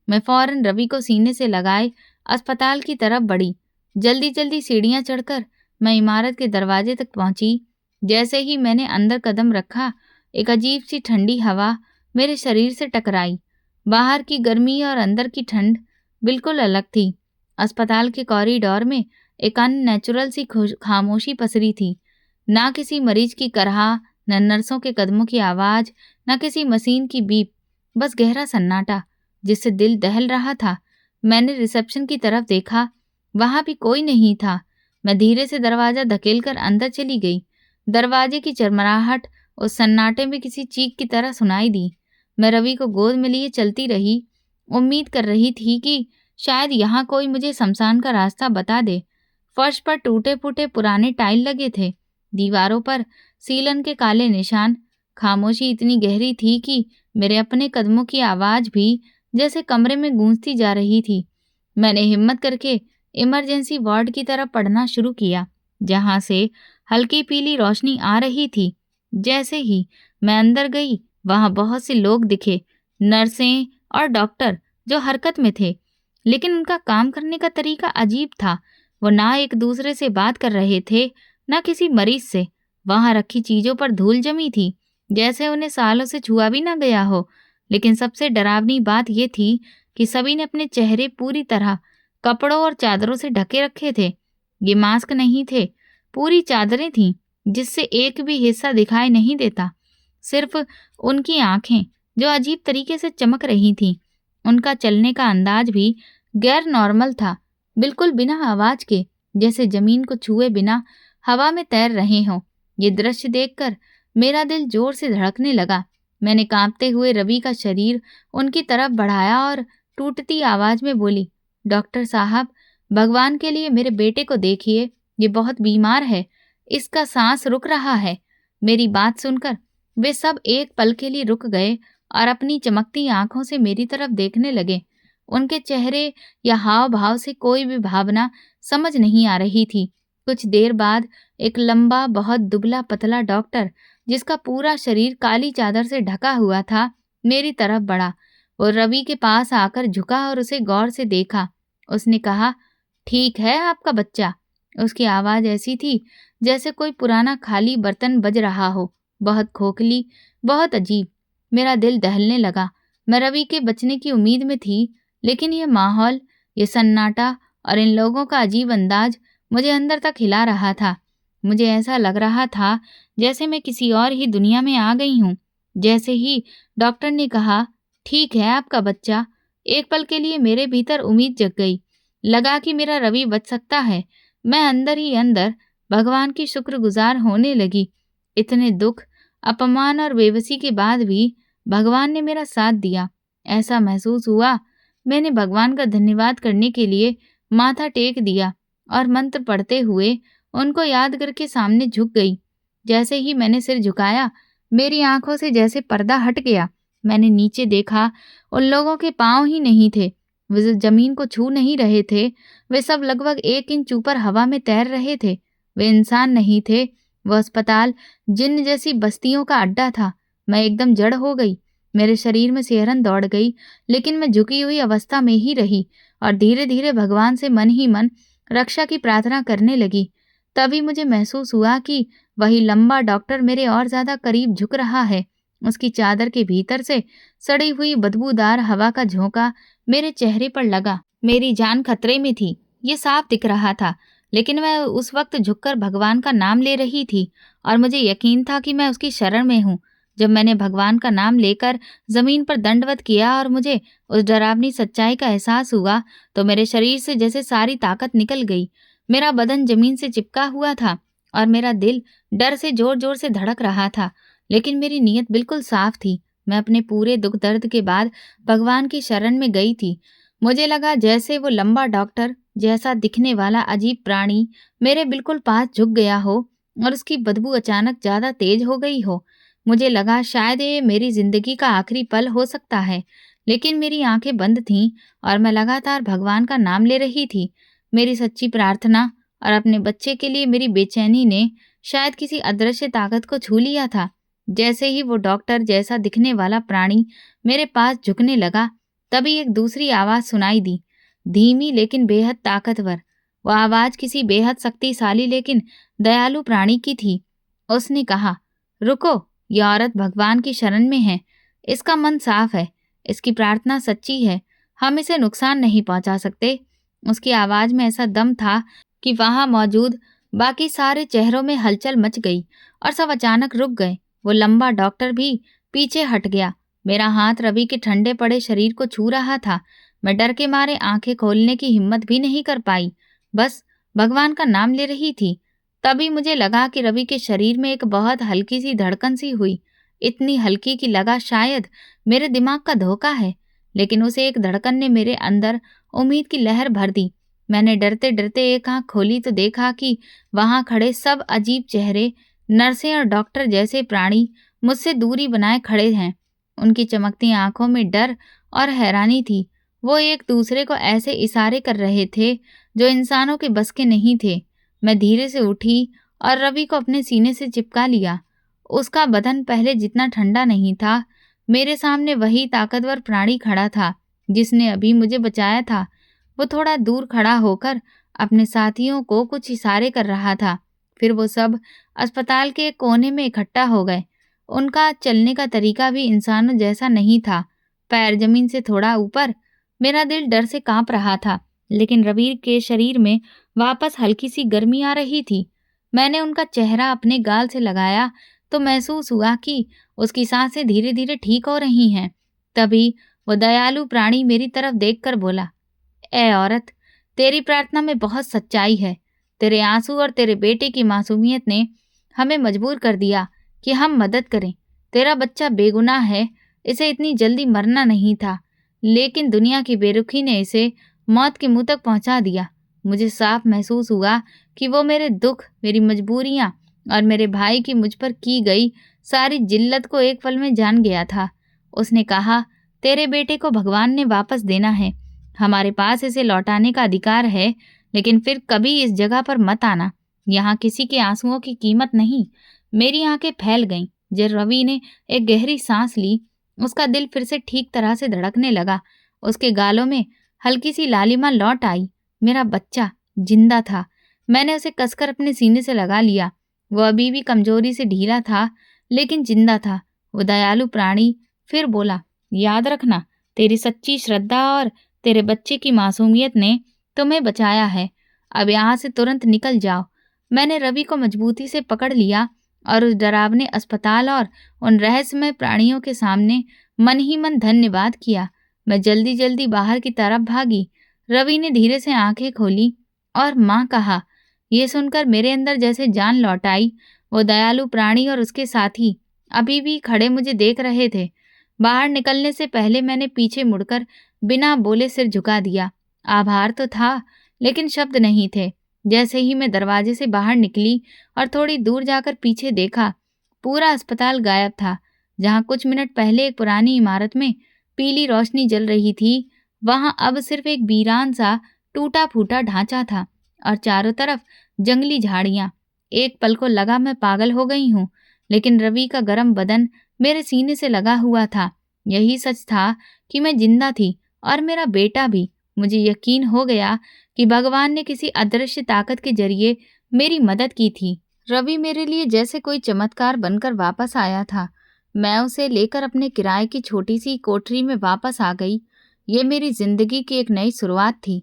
मैं फौरन रवि को सीने से लगाए अस्पताल की तरफ बढ़ी। जल्दी जल्दी सीढ़ियां चढ़कर मैं इमारत के दरवाजे तक पहुंची। जैसे ही मैंने अंदर कदम रखा, एक अजीब सी ठंडी हवा मेरे शरीर से टकराई। बाहर की गर्मी और अंदर की ठंड बिल्कुल अलग थी। अस्पताल के कॉरिडोर में एक अननेचुरल सी खामोशी पसरी थी। ना किसी मरीज की कराह, न नर्सों के कदमों की आवाज, न किसी मशीन की बीप, बस गहरा सन्नाटा जिससे दिल दहल रहा था। मैंने रिसेप्शन की तरफ देखा, वहां भी कोई नहीं था। मैं धीरे से दरवाजा धकेलकर अंदर चली गई। दरवाजे की चरमराहट उस सन्नाटे में किसी चीख की तरह सुनाई दी। मैं रवि को गोद में लिए चलती रही, उम्मीद कर रही थी कि शायद यहाँ कोई मुझे शमशान का रास्ता बता दे। फर्श पर टूटे फूटे पुराने टाइल लगे थे, दीवारों पर सीलन के काले निशान। खामोशी इतनी गहरी थी कि मेरे अपने कदमों की आवाज भी जैसे कमरे में गूंजती जा रही थी। मैंने हिम्मत करके इमरजेंसी वार्ड की तरफ पढ़ना शुरू किया, जहां से हल्की पीली रोशनी आ रही थी। जैसे ही मैं अंदर गई, वहां बहुत से लोग दिखे, नर्सें और डॉक्टर जो हरकत में थे, लेकिन उनका काम करने का तरीका अजीब था। वो ना एक दूसरे से बात कर रहे थे, ना किसी मरीज से। वहां रखी चीजों पर धूल जमी थी, जैसे उन्हें सालों से छुआ भी ना गया हो। लेकिन सबसे डरावनी बात यह थी कि सभी ने अपने चेहरे पूरी तरह कपड़ों और चादरों से ढके रखे थे। ये मास्क नहीं थे, पूरी चादरें थीं जिससे एक भी हिस्सा दिखाई नहीं देता। सिर्फ उनकी आंखें जो अजीब तरीके से चमक रही थीं। उनका चलने का अंदाज भी गैर नॉर्मल था, बिल्कुल बिना आवाज के, जैसे जमीन को छुए बिना हवा में तैर रहे हों। ये दृश्य देखकर मेरा दिल जोर से धड़कने लगा। मैंने कांपते हुए रवि का शरीर उनकी तरफ बढ़ाया और टूटती आवाज में बोली, डॉक्टर साहब, भगवान के लिए मेरे बेटे को देखिए, ये बहुत बीमार है, इसका सांस रुक रहा है। मेरी बात सुनकर वे सब एक पल के लिए रुक गए और अपनी चमकती आंखों से मेरी तरफ देखने लगे। उनके चेहरे या हाव भाव से कोई भी भावना समझ नहीं आ रही थी। कुछ देर बाद एक लंबा, बहुत दुबला पतला डॉक्टर, जिसका पूरा शरीर काली चादर से ढका हुआ था, मेरी तरफ बढ़ा। वो रवि के पास आकर झुका और उसे गौर से देखा। उसने कहा, ठीक है आपका बच्चा। उसकी आवाज ऐसी थी जैसे कोई पुराना खाली बर्तन बज रहा हो, बहुत खोखली, बहुत अजीब। मेरा दिल दहलने लगा। मैं रवि के बचने की उम्मीद में थी, लेकिन ये माहौल, ये सन्नाटा और इन लोगों का अजीब अंदाज मुझे अंदर तक हिला रहा था। मुझे ऐसा लग रहा था जैसे मैं किसी और ही दुनिया में आ गई हूँ। जैसे ही डॉक्टर ने कहा, ठीक है आपका बच्चा, एक पल के लिए मेरे भीतर उम्मीद जग गई। लगा कि मेरा रवि बच सकता है। मैं अंदर ही अंदर भगवान की शुक्रगुजार होने लगी। इतने दुख, अपमान और बेबसी के बाद भी भगवान ने मेरा साथ दिया। ऐसा महसूस हुआ मैंने भगवान का धन्यवाद करने के लिए माथा टेक दिया और मंत्र पढ़ते हुए उनको याद करके सामने झुक गई। जैसे ही मैंने सिर झुकाया, मेरी आंखों से जैसे पर्दा हट गया। मैंने नीचे देखा, उन लोगों के पांव ही नहीं थे। वे जमीन को छू नहीं रहे थे। वे सब लगभग 1 इंच ऊपर हवा में तैर रहे थे। वे इंसान नहीं थे। वह अस्पताल जिन्न जैसी बस्तियों का अड्डा था। मैं एकदम जड़ हो गई। मेरे शरीर में सिहरन दौड़ गई, लेकिन मैं झुकी हुई अवस्था में ही रही और धीरे धीरे भगवान से मन ही मन रक्षा की प्रार्थना करने लगी। तभी मुझे महसूस हुआ कि वही लंबा डॉक्टर मेरे और ज्यादा करीब झुक रहा है। उसकी चादर के भीतर से सड़ी हुई बदबूदार हवा का झोंका मेरे चेहरे पर लगा। मेरी जान खतरे में थी, ये साफ दिख रहा था, लेकिन मैं उस वक्त झुककर भगवान का नाम ले रही थी और मुझे यकीन था कि मैं उसकी शरण में हूँ। जब मैंने भगवान का नाम लेकर जमीन पर दंडवत किया और मुझे उस डरावनी सच्चाई का एहसास हुआ, तो मेरे शरीर से जैसे सारी ताकत निकल गई। मेरा बदन जमीन से चिपका हुआ था और मेरा दिल डर से जोर जोर से धड़क रहा था, लेकिन मेरी नीयत बिल्कुल साफ थी। मैं अपने पूरे दुख दर्द के बाद भगवान की शरण में गई थी। मुझे लगा जैसे वो लंबा डॉक्टर जैसा दिखने वाला अजीब प्राणी मेरे बिल्कुल पास झुक गया हो और उसकी बदबू अचानक ज्यादा तेज हो गई हो। मुझे लगा शायद ये मेरी जिंदगी का आखिरी पल हो सकता है, लेकिन मेरी आंखें बंद थीं और मैं लगातार भगवान का नाम ले रही थी। मेरी सच्ची प्रार्थना और अपने बच्चे के लिए मेरी बेचैनी ने शायद किसी अदृश्य ताकत को छू लिया था। जैसे ही वो डॉक्टर जैसा दिखने वाला प्राणी मेरे पास झुकने लगा, तभी एक दूसरी आवाज सुनाई दी, धीमी लेकिन बेहद ताकतवर। वह आवाज किसी बेहद शक्तिशाली लेकिन दयालु प्राणी की थी। उसने कहा, रुको, यह औरत भगवान की शरण में है। इसका मन साफ है, इसकी प्रार्थना सच्ची है। हम इसे नुकसान नहीं पहुंचा सकते। उसकी आवाज में ऐसा दम था कि वहां मौजूद बाकी सारे चेहरों में हलचल मच गई और सब अचानक रुक गए। वो लंबा डॉक्टर भी पीछे हट गया। मेरा हाथ रवि के ठंडे पड़े शरीर को छू रहा था। मैं डर के मारे आंखें खोलने की हिम्मत भी नहीं कर पाई, बस भगवान का नाम ले रही थी। तभी मुझे लगा कि रवि के शरीर में एक बहुत हल्की सी धड़कन सी हुई, इतनी हल्की कि लगा शायद मेरे दिमाग का धोखा है, लेकिन उस एक धड़कन ने मेरे अंदर उम्मीद की लहर भर दी। मैंने डरते डरते एक आंख खोली तो देखा कि वहां खड़े सब अजीब चेहरे, नर्सें और डॉक्टर जैसे प्राणी मुझसे दूरी बनाए खड़े हैं। उनकी चमकती आंखों में डर और हैरानी थी। वो एक दूसरे को ऐसे इशारे कर रहे थे जो इंसानों के बस के नहीं थे। मैं धीरे से उठी और रवि को अपने सीने से चिपका लिया। उसका बदन पहले जितना ठंडा नहीं था। मेरे सामने वही ताकतवर प्राणी खड़ा था जिसने अभी मुझे बचाया था। वो थोड़ा दूर खड़ा होकर अपने साथियों को कुछ इशारे कर रहा था। फिर वो सब अस्पताल के एक कोने में इकट्ठा हो गए। उनका चलने का तरीका भी इंसानों जैसा नहीं था, पैर जमीन से थोड़ा ऊपर। मेरा दिल डर से कांप रहा था, लेकिन रवि के शरीर में वापस हल्की सी गर्मी आ रही थी। मैंने उनका चेहरा अपने गाल से लगाया तो महसूस हुआ कि उसकी सांसें धीरे धीरे ठीक हो रही हैं। तभी वो दयालु प्राणी मेरी तरफ देखकर बोला, ए औरत, तेरी प्रार्थना में बहुत सच्चाई है। तेरे आंसू और तेरे बेटे की मासूमियत ने हमें मजबूर कर दिया कि हम मदद करें। तेरा बच्चा बेगुनाह है, इसे इतनी जल्दी मरना नहीं था, लेकिन दुनिया की बेरुखी ने इसे मौत के मुंह तक पहुंचा दिया। मुझे साफ महसूस हुआ कि वो मेरे दुख, मेरी मजबूरियां और मेरे भाई की मुझ पर की गई सारी जिल्लत को एक पल में जान गया था। उसने कहा, तेरे बेटे को भगवान ने वापस देना है। हमारे पास इसे लौटाने का अधिकार है, लेकिन फिर कभी इस जगह पर मत आना। यहाँ किसी के आंसुओं की कीमत नहीं। मेरी आंखें फैल गईं। जब रवि ने एक गहरी सांस ली, उसका दिल फिर से ठीक तरह से धड़कने लगा। उसके गालों में हल्की सी लालिमा लौट आई। मेरा बच्चा जिंदा था। मैंने उसे कसकर अपने सीने से लगा लिया। वो अभी भी कमजोरी से ढीला था, लेकिन जिंदा था। वो दयालु प्राणी फिर बोला, याद रखना, तेरी सच्ची श्रद्धा और तेरे बच्चे की मासूमियत ने तुम्हें बचाया है। अब यहाँ से तुरंत निकल जाओ। मैंने रवि को मजबूती से पकड़ लिया और उस डरावने अस्पताल और उन रहस्यमय प्राणियों के सामने मन ही मन धन्यवाद किया। मैं जल्दी जल्दी बाहर की तरफ भागी। रवि ने धीरे से आंखें खोली और माँ कहा। ये सुनकर मेरे अंदर जैसे जान लौट आई। वो दयालु प्राणी और उसके साथी अभी भी खड़े मुझे देख रहे थे। बाहर निकलने से पहले मैंने पीछे मुड़कर बिना बोले सिर झुका दिया। आभार तो था, लेकिन शब्द नहीं थे। जैसे ही मैं दरवाजे से बाहर निकली और थोड़ी दूर जाकर पीछे देखा, पूरा अस्पताल गायब था। जहाँ कुछ मिनट पहले एक पुरानी इमारत में पीली रोशनी जल रही थी, वहाँ अब सिर्फ एक वीरान सा टूटा फूटा ढांचा था और चारों तरफ जंगली झाड़ियाँ। एक पल को लगा मैं पागल हो गई हूँ, लेकिन रवि का गर्म बदन मेरे सीने से लगा हुआ था। यही सच था कि मैं जिंदा थी और मेरा बेटा भी। मुझे यकीन हो गया कि भगवान ने किसी अदृश्य ताकत के जरिए मेरी मदद की थी। रवि मेरे लिए जैसे कोई चमत्कार बनकर वापस आया था। मैं उसे लेकर अपने किराए की छोटी सी कोठरी में वापस आ गई। ये मेरी जिंदगी की एक नई शुरुआत थी।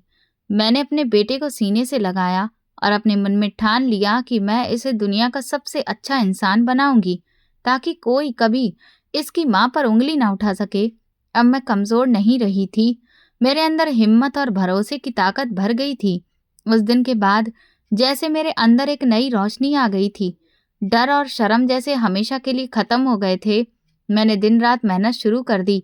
मैंने अपने बेटे को सीने से लगाया और अपने मन में ठान लिया कि मैं इसे दुनिया का सबसे अच्छा इंसान बनाऊंगी, ताकि कोई कभी इसकी माँ पर उंगली ना उठा सके। अब मैं कमजोर नहीं रही थी। मेरे अंदर हिम्मत और भरोसे की ताकत भर गई थी। उस दिन के बाद जैसे मेरे अंदर एक नई रोशनी आ गई थी। डर और शर्म जैसे हमेशा के लिए खत्म हो गए थे। मैंने दिन रात मेहनत शुरू कर दी।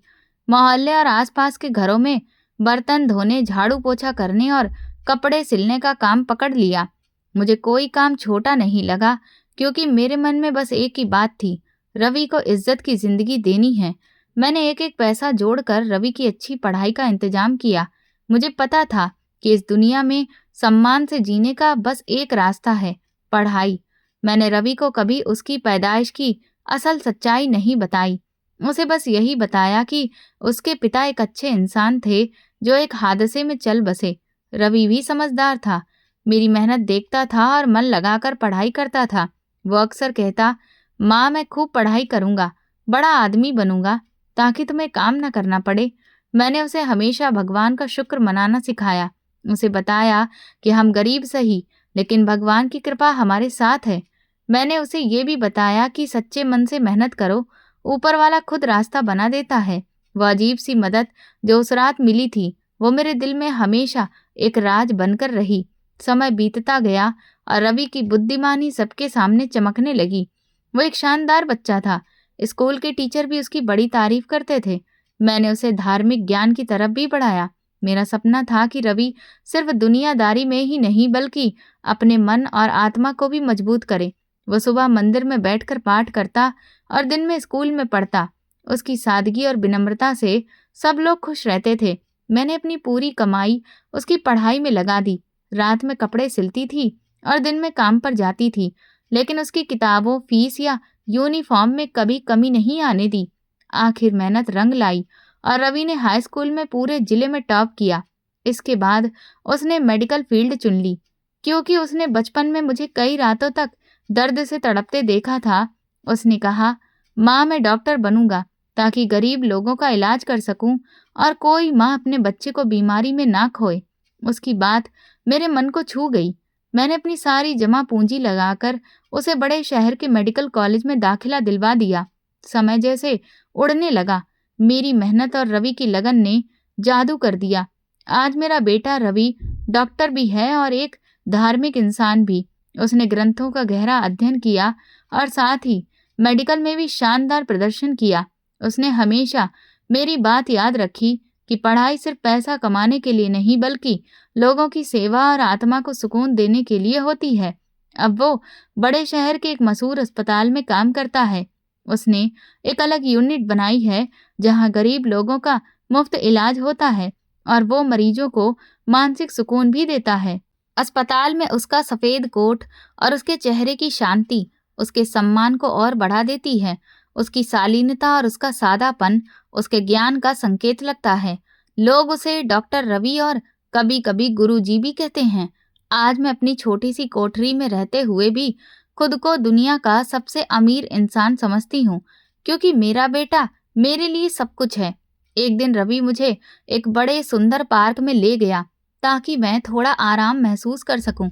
मोहल्ले और आसपास के घरों में बर्तन धोने, झाड़ू पोछा करने और कपड़े सिलने का काम पकड़ लिया। मुझे कोई काम छोटा नहीं लगा, क्योंकि मेरे मन में बस एक ही बात थी, रवि को इज्जत की जिंदगी देनी है। मैंने एक एक पैसा जोड़कर रवि की अच्छी पढ़ाई का इंतजाम किया। मुझे पता था कि इस दुनिया में सम्मान से जीने का बस एक रास्ता है, पढ़ाई। मैंने रवि को कभी उसकी पैदाइश की असल सच्चाई नहीं बताई। उसे बस यही बताया कि उसके पिता एक अच्छे इंसान थे जो एक हादसे में चल बसे। रवि भी समझदार था, मेरी मेहनत देखता था और मन लगाकर पढ़ाई करता था। वो अक्सर कहता, माँ मैं खूब पढ़ाई करूँगा, बड़ा आदमी बनूंगा, ताकि तुम्हें काम न करना पड़े। मैंने उसे हमेशा भगवान का शुक्र मनाना सिखाया। उसे बताया कि हम गरीब सही, लेकिन भगवान की कृपा हमारे साथ है। मैंने उसे ये भी बताया कि सच्चे मन से मेहनत करो, ऊपर वाला खुद रास्ता बना देता है। वह अजीब सी मदद जो उस रात मिली थी, वो मेरे दिल में हमेशा एक राज बनकर रही। समय बीतता गया और रवि की बुद्धिमानी सबके सामने चमकने लगी। वो एक शानदार बच्चा था। स्कूल के टीचर भी उसकी बड़ी तारीफ करते थे। मैंने उसे धार्मिक ज्ञान की तरफ भी बढ़ाया। मेरा सपना था कि रवि सिर्फ दुनियादारी में ही नहीं, बल्कि अपने मन और आत्मा को भी मजबूत करे। वो सुबह मंदिर में बैठकर पाठ करता और दिन में स्कूल में पढ़ता। उसकी सादगी और विनम्रता से सब लोग खुश रहते थे। मैंने अपनी पूरी कमाई उसकी पढ़ाई में लगा दी। रात में कपड़े सिलती थी और दिन में काम पर जाती थी, लेकिन उसकी किताबों, फीस या यूनिफॉर्म में कभी कमी नहीं आने दी। आखिर मेहनत रंग लाई और रवि ने हाई स्कूल में पूरे जिले में टॉप किया। इसके बाद उसने मेडिकल फील्ड चुन ली, क्योंकि उसने बचपन में मुझे कई रातों तक दर्द से तड़पते देखा था। उसने कहा, माँ मैं डॉक्टर बनूंगा, ताकि गरीब लोगों का इलाज कर सकूं और कोई माँ अपने बच्चे को बीमारी में ना खोए। उसकी बात मेरे मन को छू गई। मैंने अपनी सारी जमा पूंजी लगाकर उसे बड़े शहर के मेडिकल कॉलेज में दाखिला दिलवा दिया। समय जैसे उड़ने लगा। मेरी मेहनत और रवि की लगन ने जादू कर दिया। आज मेरा बेटा रवि डॉक्टर भी है और एक धार्मिक इंसान भी। उसने ग्रंथों का गहरा अध्ययन किया और साथ ही मेडिकल में भी शानदार प्रदर्शन किया। उसने हमेशा मेरी बात याद रखी कि पढ़ाई सिर्फ पैसा कमाने के लिए नहीं, बल्कि लोगों की सेवा और आत्मा को सुकून देने के लिए होती है। अब वो बड़े शहर के एक मशहूर अस्पताल में काम करता है। उसने एक अलग यूनिट बनाई है जहां गरीब लोगों का मुफ्त इलाज होता है और वो मरीजों को मानसिक सुकून भी देता है। अस्पताल में उसका सफेद कोट और उसके चेहरे की शांति उसके सम्मान को और बढ़ा देती है। उसकी शालीनता और उसका सादापन उसके ज्ञान का संकेत लगता है। लोग उसे डॉक्टर रवि और कभी कभी गुरुजी भी कहते हैं। आज मैं अपनी छोटी सी कोठरी में रहते हुए भी खुद को दुनिया का सबसे अमीर इंसान समझती हूँ, क्योंकि मेरा बेटा मेरे लिए सब कुछ है। एक दिन रवि मुझे एक बड़े सुंदर पार्क में ले गया ताकि मैं थोड़ा आराम महसूस कर सकूं।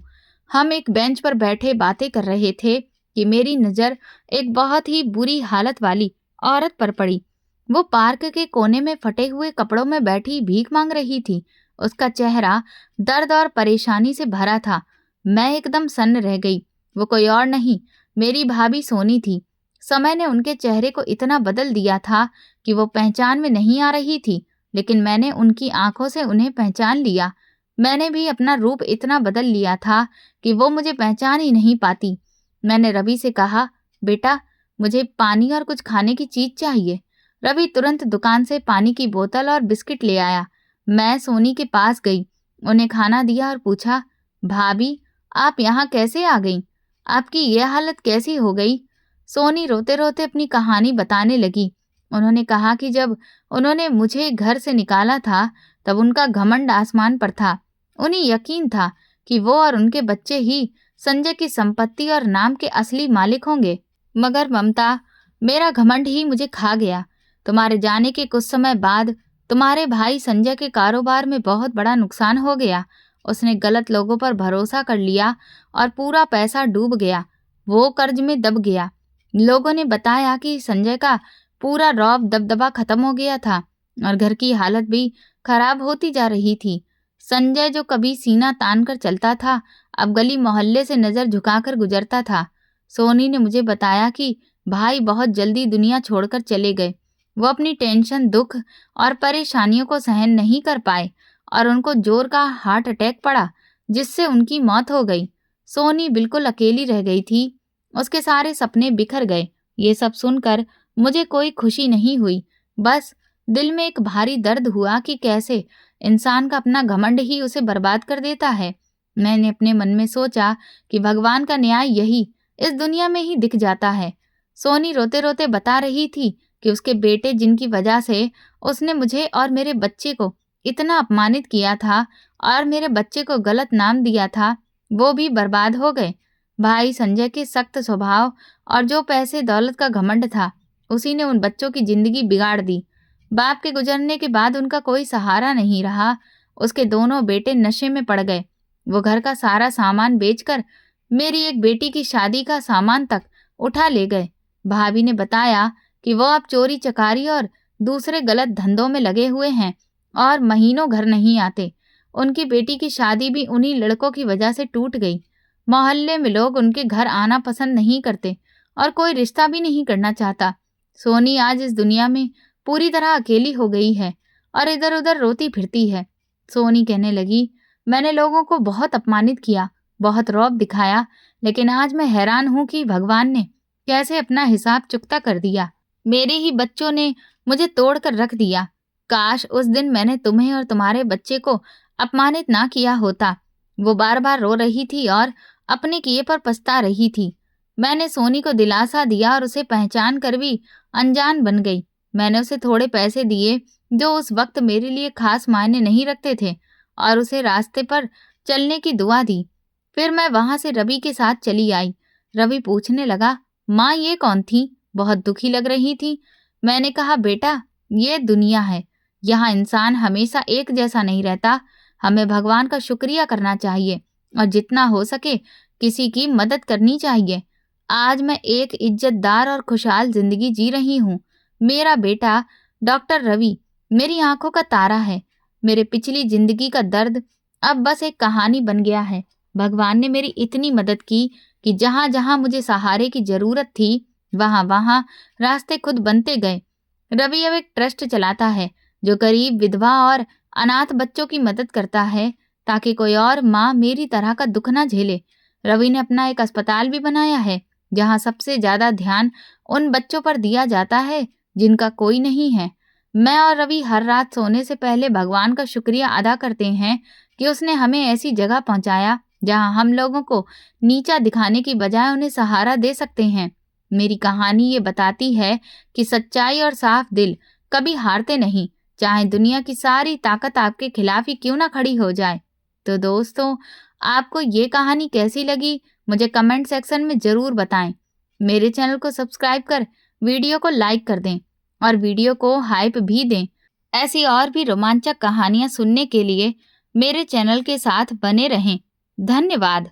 हम एक बेंच पर बैठे बातें कर रहे थे कि मेरी नज़र एक बहुत ही बुरी हालत वाली औरत पर पड़ी। वो पार्क के कोने में फटे हुए कपड़ों में बैठी भीख मांग रही थी। उसका चेहरा दर्द और परेशानी से भरा था। मैं एकदम सन्न रह गई। वो कोई और नहीं, मेरी भाभी सोनी थी। समय ने उनके चेहरे को इतना बदल दिया था कि वो पहचान में नहीं आ रही थी, लेकिन मैंने उनकी आंखों से उन्हें पहचान लिया। मैंने भी अपना रूप इतना बदल लिया था कि वो मुझे पहचान ही नहीं पाती। मैंने रवि से कहा, बेटा मुझे पानी और कुछ खाने की चीज चाहिए। रवि तुरंत दुकान से पानी की बोतल और बिस्किट ले आया। मैं सोनी के पास गई, उन्हें खाना दिया और पूछा, भाभी आप यहाँ कैसे आ गईं? आपकी यह हालत कैसी हो गई? सोनी रोते रोते अपनी कहानी बताने लगी। उन्होंने कहा कि जब उन्होंने मुझे घर से निकाला था तब उनका घमंड आसमान पर था। उन्हें यकीन था कि वो और उनके बच्चे ही संजय की संपत्ति और नाम के असली मालिक होंगे। मगर ममता, मेरा घमंड ही मुझे खा गया। तुम्हारे जाने के कुछ समय बाद तुम्हारे भाई संजय के कारोबार में बहुत बड़ा नुकसान हो गया। उसने गलत लोगों पर भरोसा कर लिया और पूरा पैसा डूब गया। वो कर्ज में दब गया। लोगों ने बताया कि संजय का पूरा रौब दबदबा खत्म हो गया था और घर की हालत भी खराब होती जा रही थी। संजय जो कभी सीना तान कर चलता था, अब गली मोहल्ले से नजर झुकाकर गुजरता था। सोनी ने मुझे बताया कि भाई बहुत जल्दी दुनिया छोड़कर चले गए। वो अपनी टेंशन, दुख और परेशानियों को सहन नहीं कर पाए और उनको जोर का हार्ट अटैक पड़ा, जिससे उनकी मौत हो गई। सोनी बिल्कुल अकेली रह गई थी। उसके सारे सपने बिखर गए। ये सब सुनकर मुझे कोई खुशी नहीं हुई, बस दिल में एक भारी दर्द हुआ कि कैसे इंसान का अपना घमंड ही उसे बर्बाद कर देता है। मैंने अपने मन में सोचा कि भगवान का न्याय यही इस दुनिया में ही दिख जाता है। सोनी रोते रोते बता रही थी कि उसके बेटे, जिनकी वजह से उसने मुझे और मेरे बच्चे को इतना अपमानित किया था और मेरे बच्चे को गलत नाम दिया था, वो भी बर्बाद हो गए। भाई संजय के सख्त स्वभाव और जो पैसे दौलत का घमंड था, उसी ने उन बच्चों की जिंदगी बिगाड़ दी। बाप के गुजरने के बाद उनका कोई सहारा नहीं रहा। उसके दोनों बेटे नशे में पड़ गए। वो घर का सारा सामान बेचकर मेरी एक बेटी की शादी का सामान तक उठा ले गए। भाभी ने बताया कि वो अब चोरी चकारी और दूसरे गलत धंधों में लगे हुए हैं और महीनों घर नहीं आते। उनकी बेटी की शादी भी उन्हीं लड़कों की वजह से टूट गई। मोहल्ले में लोग उनके घर आना पसंद नहीं करते और कोई रिश्ता भी नहीं करना चाहता। सोनी आज इस दुनिया में पूरी तरह अकेली हो गई है और इधर उधर रोती फिरती है। सोनी कहने लगी, मैंने लोगों को बहुत अपमानित किया, बहुत रौब दिखाया, लेकिन आज मैं हैरान हूँ कि भगवान ने कैसे अपना हिसाब चुकता कर दिया। मेरे ही बच्चों ने मुझे तोड़ कर रख दिया। काश उस दिन मैंने तुम्हें और तुम्हारे बच्चे को अपमानित ना किया होता। वो बार बार रो रही थी और अपने किए पर पछता रही थी। मैंने सोनी को दिलासा दिया और उसे पहचान कर भी अनजान बन गई। मैंने उसे थोड़े पैसे दिए जो उस वक्त मेरे लिए खास मायने नहीं रखते थे और उसे रास्ते पर चलने की दुआ दी। फिर मैं वहां से रवि के साथ चली आई। रवि पूछने लगा, माँ ये कौन थी? बहुत दुखी लग रही थी। मैंने कहा, बेटा ये दुनिया है, यहाँ इंसान हमेशा एक जैसा नहीं रहता। हमें भगवान का शुक्रिया करना चाहिए और जितना हो सके किसी की मदद करनी चाहिए। आज मैं एक इज्जतदार और खुशहाल जिंदगी जी रही हूँ। मेरा बेटा डॉक्टर रवि मेरी आंखों का तारा है। मेरे पिछली जिंदगी का दर्द अब बस एक कहानी बन गया है। भगवान ने मेरी इतनी मदद की कि जहां जहां मुझे सहारे की जरूरत थी, वहां वहां रास्ते खुद बनते गए। रवि अब एक ट्रस्ट चलाता है जो गरीब, विधवा और अनाथ बच्चों की मदद करता है ताकि कोई और माँ मेरी तरह का दुख ना झेले। रवि ने अपना एक अस्पताल भी बनाया है जहाँ सबसे ज्यादा ध्यान उन बच्चों पर दिया जाता है जिनका कोई नहीं है। मैं और रवि हर रात सोने से पहले भगवान का शुक्रिया अदा करते हैं कि उसने हमें ऐसी जगह पहुंचाया जहां हम लोगों को नीचा दिखाने की बजाय उन्हें सहारा दे सकते हैं। मेरी कहानी ये बताती है कि सच्चाई और साफ दिल कभी हारते नहीं, चाहे दुनिया की सारी ताकत आपके खिलाफ ही क्यों ना खड़ी हो जाए। तो दोस्तों, आपको ये कहानी कैसी लगी मुझे कमेंट सेक्शन में ज़रूर बताएं। मेरे चैनल को सब्सक्राइब कर वीडियो को लाइक कर दें और वीडियो को हाइप भी दें। ऐसी और भी रोमांचक कहानियाँ सुनने के लिए मेरे चैनल के साथ बने रहें। धन्यवाद।